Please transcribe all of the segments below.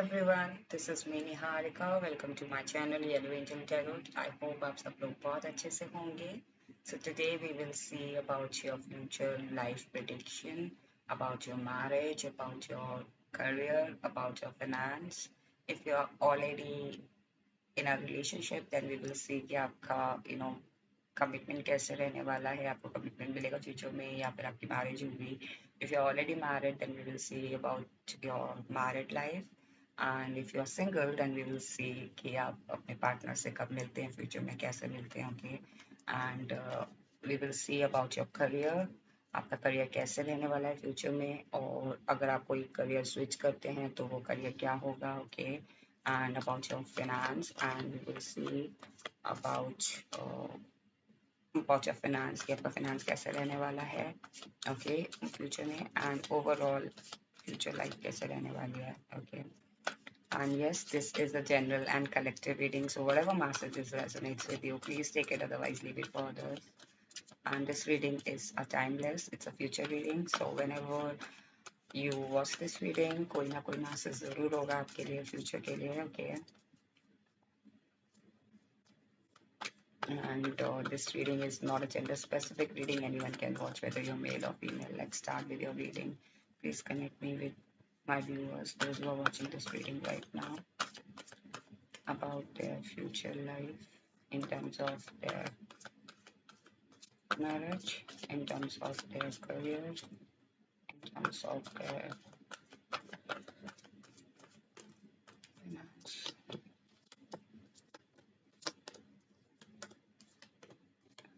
everyone, this is me Niharika. Welcome to my channel Yellow Angel Tarot. I hope आप सब लोग बहुत अच्छे से होंगे. So today we will see about your future life prediction, about your marriage, about your career, about your finance. If you are already in a relationship, then we will see कि आपका commitment कैसे रहने वाला है, आपको commitment मिलेगा future में या फिर आपकी मैरिज होगी. If you're already married, then we will see about your married life. And if you're single, then we will see कि आप अपने पार्टनर से कब मिलते हैं, फ्यूचर में कैसे मिलते हैं, okay. And we will see about your career. आपका करियर कैसे रहने वाला है फ्यूचर में, और अगर आप कोई करियर स्विच करते हैं तो वो करियर क्या होगा, okay. And about your finance, and we will see about your finance कि आपका finance कैसे रहने वाला है, ओके, फ्यूचर में. एंड ओवरऑल फ्यूचर लाइफ कैसे रहने वाली है, okay. And yes, this is a general and collective reading, so whatever messages resonates with you, please take it, otherwise leave it for others. And this reading is a timeless, it's a future reading, so whenever you watch this reading, कोई ना कोई message जरूर होगा आपके लिए future के लिए, okay. And this reading is not a gender specific reading, anyone can watch whether you're male or female. Let's start with your reading. Please connect me with my viewers, those who are watching this reading right now, about their future life in terms of their marriage, in terms of their career, in terms of their finance.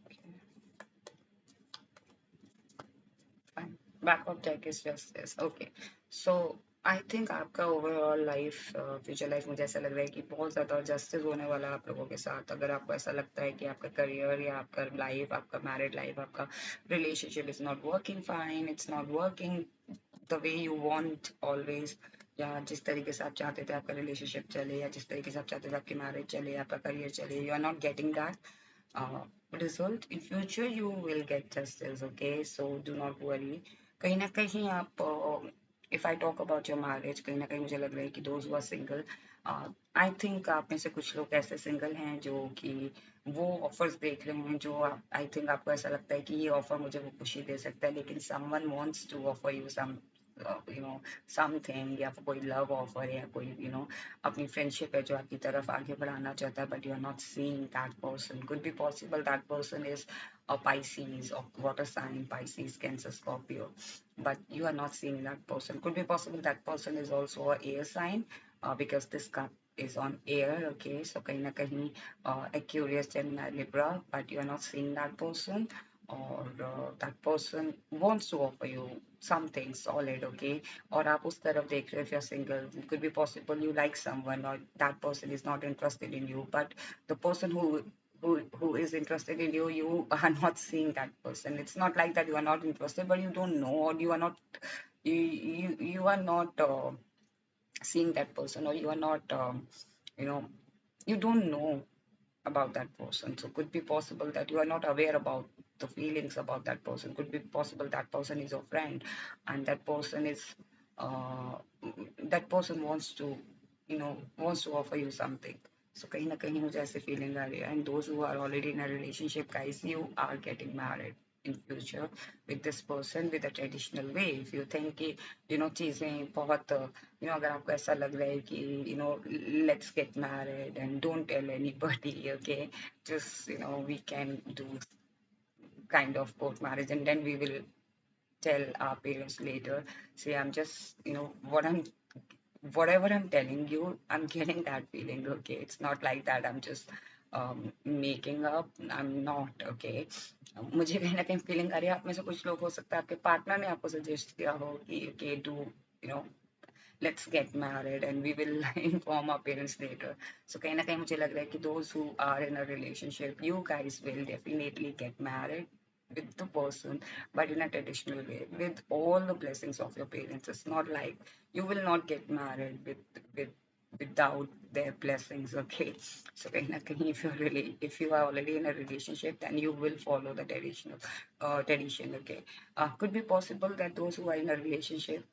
Okay, fine. Back of deck is just this. Okay, so I think आपका overall life, future life, मुझे ऐसा लग रहा है कि बहुत ज़्यादा justice होने वाला है आप लोगों के साथ. अगर आपको ऐसा लगता है कि आपका करियर या आपका लाइफ, आपका मैरिड लाइफ, आपका relationship is not working fine, it's not working the way you want always, या जिस तरीके से आप चाहते थे आपका रिलेशनशिप चले, या जिस तरीके से आप चाहते थे आपकी मैरिज चले, आपका करियर चले, you are not getting that result in future, you will get justice, okay, so do not worry. कहीं ना कहीं आप, if I talk about your marriage, कहीं ना कहीं मुझे लग रहा है कि those who are single, I think आप में से कुछ लोग ऐसे सिंगल हैं जो कि वो ऑफर्स देख रहे हैं, जो आप, आई थिंक आपको ऐसा लगता है कि ये ऑफर मुझे वो खुशी दे सकता है, लेकिन someone wants to offer you some something, या फिर कोई लव ऑफर, या कोई अपनी फ्रेंडशिप है जो आपकी तरफ आगे बढ़ाना चाहता है, but you are not seeing that person. Could be possible that person is a Pisces or water sign, Pisces, Cancer, Scorpio, but you are not seeing that person. Could be possible that person is also a air sign, because this cup is on air, okay, so kahin na kahin Aquarius, Gemini, Libra, but you are not seeing that person, or that person wants to offer you something solid, okay, और आप उस तरफ देख रहे हो. if you're single, it could be possible you like someone, or that person is not interested in you, but the person who is interested in you, you are not seeing that person. It's not like that you are not interested, but you don't know, or you are not, you are not seeing that person, or you are not, you know you don't know about that person. So could be possible that you are not aware about the feelings about that person. Could be possible that person is your friend, and uh, that person wants to, wants to offer you something. So कहीं ना कहीं मुझे ऐसे feeling आ रही है. And those who are already in a relationship, guys, you are getting married in future with this person with a traditional way. If you think कि चीज़ें बहुत, अगर आपको ऐसा लग रहा है कि let's get married and don't tell anybody, okay, just we can do kind of court marriage, and then we will tell our parents later. See, I'm just, whatever I'm telling you, I'm getting that feeling, okay? It's not like that I'm just making up. I'm not, okay? मुझे कहीं ना कहीं feeling आ रही है. आप में से कुछ लोग, हो सकता है आपके पार्टनर ने आपको सजेस्ट किया हो कि okay, do, you know let's get married and we will inform our parents later. So कहीं ना कहीं मुझे लग रहा है कि those who are in a relationship, you guys will definitely get married with the person, but in a traditional way, with all the blessings of your parents. It's not like you will not get married with without their blessings. Okay, so kahin na kahin, if you're really, if you are already in a relationship, then you will follow the tradition. Okay, could be possible that those who are in a relationship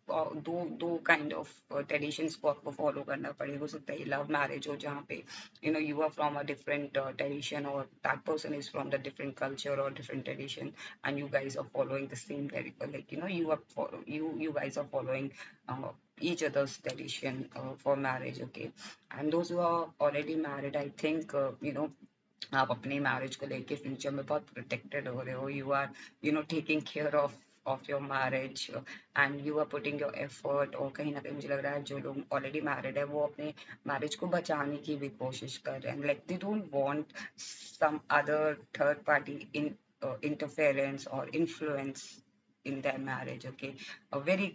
दो kind of traditions को आपको follow करना पड़े. हो सकता है love marriage हो जहाँ पे you are from a different tradition, or that person is from the different culture or different tradition, and you guys are following the same very like you guys are following uh, each other's tradition for marriage. Okay, and those who are already married, I think आप अपने marriage को लेके future में बहुत protected हो रहे हो. You are taking care of your marriage, and you are putting your effort. और कहीं ना कहीं मुझे लग रहा है जो लोग ऑलरेडी मैरिड है वो अपने मैरिज को बचाने की भी कोशिश कर रहे हैं. Like they don't want some other third party in interference or influence in their marriage. Okay, a very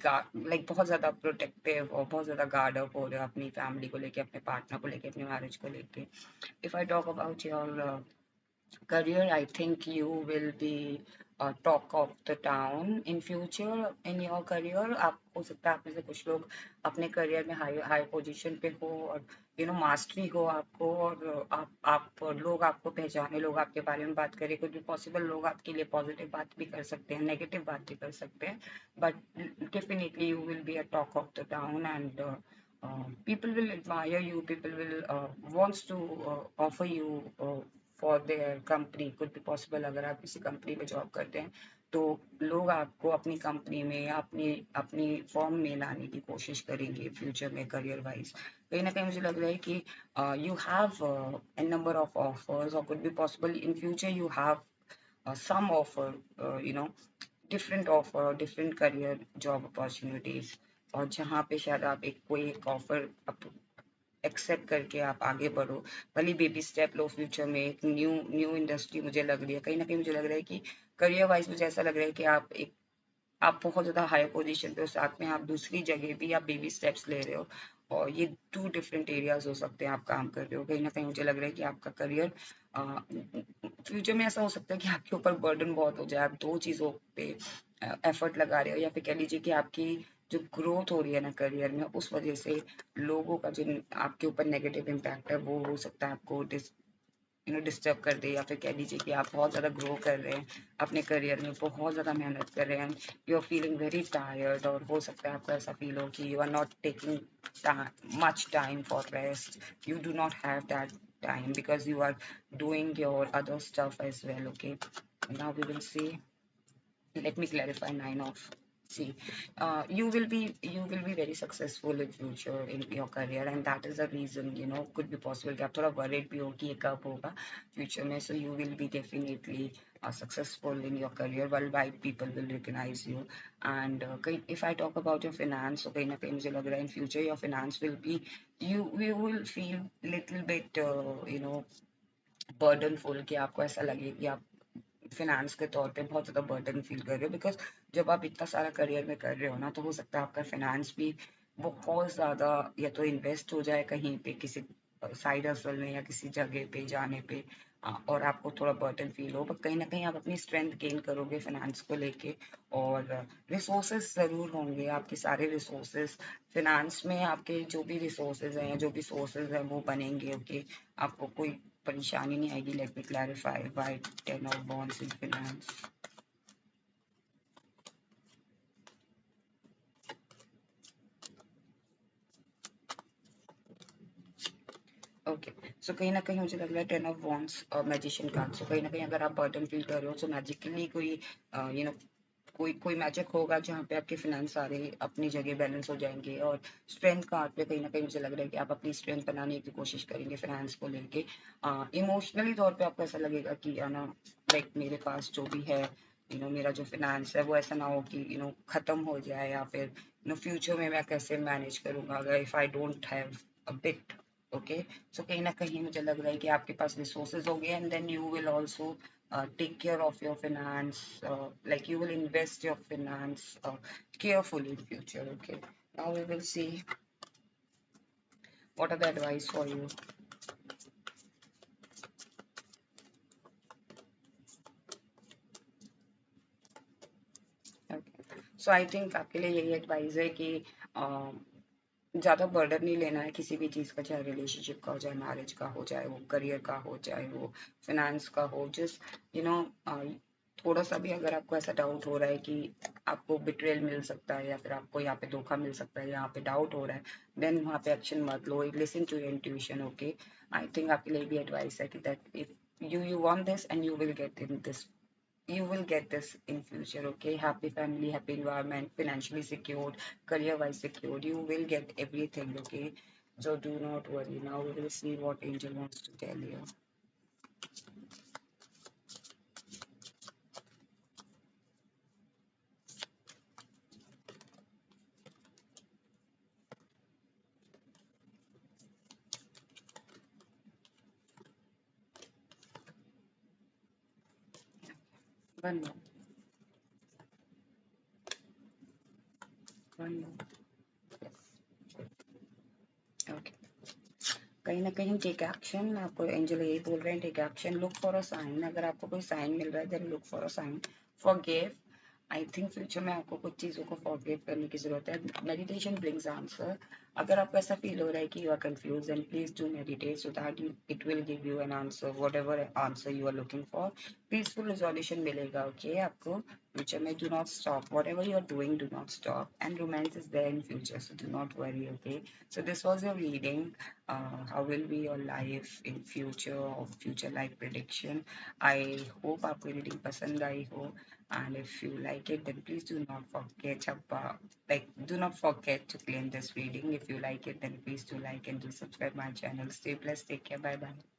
like बहुत ज़्यादा प्रोटेक्टिव और बहुत ज़्यादा गार्ड अप हो रहे हो अपनी फैमिली को लेके, अपने पार्टनर को लेके, अपनी मैरिज को लेके. If I talk about your career, I think you will be talk of the town in future in your career. आप हो सकता है आप में से कुछ लोग अपने करियर में हाई हाई पोजीशन पे हो, और मास्टरी हो आपको, और आप लोग आपको पहचाने, लोग आपके बारे में बात करें. कुछ भी पॉसिबल, लोग आपके लिए पॉजिटिव बात भी कर सकते हैं, नेगेटिव बात भी कर सकते हैं, but definitely you will be a talk of the town, and people will admire you, people will wants to offer you for their company. Could be possible अगर आप किसी कंपनी में जॉब करते हैं तो लोग आपको अपनी कंपनी में या अपनी अपनी फॉर्म में लाने की कोशिश करेंगे फ्यूचर में करियर वाइज. कहीं ना कहीं मुझे लग रहा है कि you have a number of offers, और could be possible in future you have some offer, different offer, different career job opportunities, और जहाँ पे शायद आप कोई एक ऑफर एक्सेप्ट करके आप आगे बढ़ो. भले बेबी स्टेप लो, फ्यूचर में एक न्यू न्यू इंडस्ट्री मुझे लग रही है. कहीं ना कहीं मुझे लग रहा है कि करियर वाइज मुझे ऐसा लग रहा है कि आप बहुत ज़्यादा हाई पोजीशन पे हो, साथ में आप दूसरी जगह भी आप बेबी स्टेप्स ले रहे हो, और ये टू डिफरेंट एरियाज हो सकते हैं आप काम कर रहे हो. कहीं ना कहीं मुझे लग रहा है कि आपका करियर फ्यूचर में ऐसा हो सकता है कि आपके ऊपर बर्डन बहुत हो जाए, आप दो चीज़ों पे एफर्ट लगा रहे हो, या फिर कह लीजिए कि आपकी जो ग्रोथ हो रही है ना करियर में, उस वजह से लोगों का जो आपके ऊपर नेगेटिव इम्पैक्ट है वो हो सकता है आपको डिस्टर्ब कर दे, या फिर कह लीजिए कि आप बहुत ज़्यादा ग्रो कर रहे हैं अपने करियर में, बहुत ज़्यादा मेहनत कर रहे हैं, you are feeling very tired, और हो सकता है आपको ऐसा फील हो कि you are not taking much time for rest. You do not have that time because you are doing your other stuff as well. Okay, now we will see. Let me clarify 9 of. See, you will be very successful in future in your career, and that is the reason could be possible कि आप थोड़ा worried भी हो कि ये कब होगा future में. So you will be definitely successful in your career. Worldwide people will recognize you. And if I talk about your finance, so कहीं ना कहीं मुझे लग रहा है in future your finance will be, you will feel little bit burdenful, कि आपको ऐसा लगे कि आप फिनेंस के तौर पे बहुत ज़्यादा बर्डन फील कर रहे हो. बिकॉज जब आप इतना सारा करियर में कर रहे हो ना, तो हो सकता है आपका फिनेंस भी बहुत ज़्यादा या तो इन्वेस्ट हो जाए कहीं पे, किसी साइड हसल में या किसी जगह पे जाने पे, और आपको थोड़ा बर्डन फील हो. बट कहीं ना कहीं आप अपनी स्ट्रेंथ गेन करोगे फिनेंस को लेके, और रिसोर्सेज ज़रूर होंगे आपके, सारे रिसोर्सेज फिनेंस में, आपके जो भी रिसोर्सेज हैं, जो भी सोर्सेज हैं वो बनेंगे. ओके, आपको कोई परेशानी नहीं आएगी. Let me clarify why 10 of Wands in finance. Okay, so कहीं ना कहीं मुझे लग रहा है 10 of Wands और मैजिशियन कार्ड. सो कहीं ना कहीं अगर आप बर्डन फील कर रहे हो, सो मैजिकली कोई कोई कोई मैजिक होगा जहाँ पे आपके फिनेंस सारे अपनी जगह बैलेंस हो जाएंगे. और स्ट्रेंथ कार्ड पे कहीं ना कहीं मुझे लग रहा है कि आप अपनी स्ट्रेंथ बनाने की कोशिश करेंगे फिनेंस को लेके. इमोशनली तौर पे आपको ऐसा लगेगा कि लाइक मेरे पास जो भी है, मेरा जो फिनेंस है वो ऐसा ना हो कि खत्म हो जाए, या फिर फ्यूचर में मैं कैसे मैनेज करूंगा अगर if I don't have a bit. Okay, so कहीं ना कहीं मुझे लग रहा है कि आपके पास रिसोर्सेज हो गए, and then you will also take care of your finance, like you will invest your finance carefully in future. Okay, now we will see what are the advice for you. Okay, so I think आपके लिए यही advice है कि ज़्यादा burden नहीं लेना है किसी भी चीज़ का, चाहे रिलेशनशिप का हो, चाहे मैरिज का हो, चाहे वो करियर का हो, चाहे वो फाइनेंस का हो। जस्ट थोड़ा सा भी अगर आपको ऐसा डाउट हो रहा है कि आपको बिट्रेल मिल सकता है या फिर आपको यहाँ पे धोखा मिल सकता है, यहाँ पे डाउट हो रहा है, देन वहाँ पे एक्शन मत लो, listen to your intuition. Okay, I think आपके लिए भी एडवाइस है कि that if you want this and you will get in this, you will get this in future. Okay, happy family, happy environment, financially secured, career wise secured, you will get everything. Okay, so do not worry. Now we will see what angel wants to tell you. One more, one more. Okay, कहीं ना कहीं take action, आपको angel यही बोल रहे हैं, take action, look for a sign. अगर आपको कोई साइन मिल रहा है then look for a sign, forgive. I think future में आपको कुछ चीज़ों को फॉरगिव करने की जरूरत है। Meditation brings answer. अगर आपको ऐसा फील हो रहा है कि you are confuse, and please do meditate so that you it will give you an answer, whatever answer you are looking for. Peaceful resolution मिलेगा। ओके आपको फ्यूचर में, do not stop whatever you are doing, do not stop, and romance is there in future, so do not worry. Okay, so this was your reading. How will be your life in future, or future life prediction. I hope आपको reading पसंद आई हो, and if you like it then please do not forget about, like, do not forget to claim this reading. If you like it then please do like and do subscribe my channel. Stay blessed, take care, bye bye.